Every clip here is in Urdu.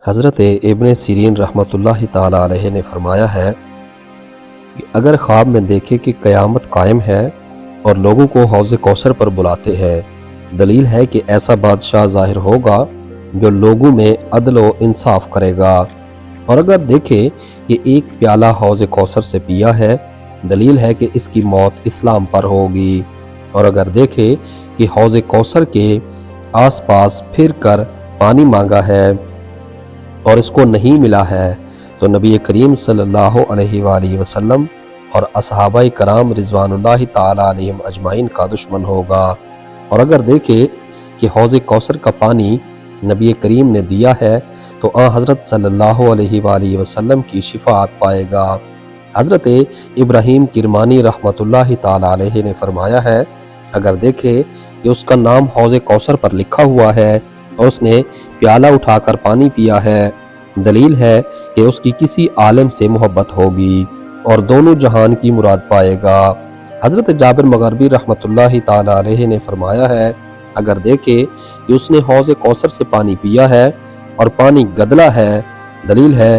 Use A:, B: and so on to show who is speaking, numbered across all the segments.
A: حضرت ابن سیرین رحمۃ اللہ تعالی علیہ نے فرمایا ہے کہ اگر خواب میں دیکھے کہ قیامت قائم ہے اور لوگوں کو حوض کوثر پر بلاتے ہیں، دلیل ہے کہ ایسا بادشاہ ظاہر ہوگا جو لوگوں میں عدل و انصاف کرے گا۔ اور اگر دیکھے کہ ایک پیالہ حوض کوثر سے پیا ہے، دلیل ہے کہ اس کی موت اسلام پر ہوگی۔ اور اگر دیکھے کہ حوض کوثر کے آس پاس پھر کر پانی مانگا ہے اور اس کو نہیں ملا ہے تو نبی کریم صلی اللہ علیہ وآلہ وسلم اور اصحابہ کرام رضوان اللہ تعالی علیہم اجمعین کا دشمن ہوگا۔ اور اگر دیکھے کہ حوض کوثر کا پانی نبی کریم نے دیا ہے تو حضرت صلی اللہ علیہ وآلہ وسلم کی شفاعت پائے گا۔ حضرت ابراہیم کرمانی رحمۃ اللہ تعالی علیہ نے فرمایا ہے، اگر دیکھے کہ اس کا نام حوض کوثر پر لکھا ہوا ہے اور اس نے پیالہ اٹھا کر پانی پیا ہے، دلیل ہے کہ اس کی کسی عالم سے محبت ہوگی اور دونوں جہان کی مراد پائے گا۔ حضرت جابر مغربی رحمۃ اللہ تعالی علیہ نے فرمایا ہے، اگر دیکھے کہ اس نے حوض کوثر سے پانی پیا ہے اور پانی گدلا ہے، دلیل ہے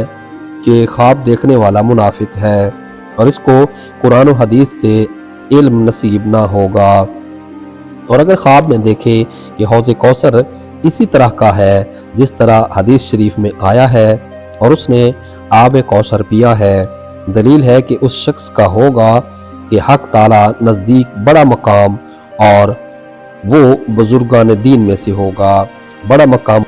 A: کہ خواب دیکھنے والا منافق ہے اور اس کو قرآن و حدیث سے علم نصیب نہ ہوگا۔ اور اگر خواب میں دیکھے کہ حوض کوثر اسی طرح کا ہے جس طرح حدیث شریف میں آیا ہے اور اس نے آب کوثر پیا ہے، دلیل ہے کہ اس شخص کا ہوگا کہ حق تعالی نزدیک بڑا مقام اور وہ بزرگان دین میں سے ہوگا۔ بڑا مقام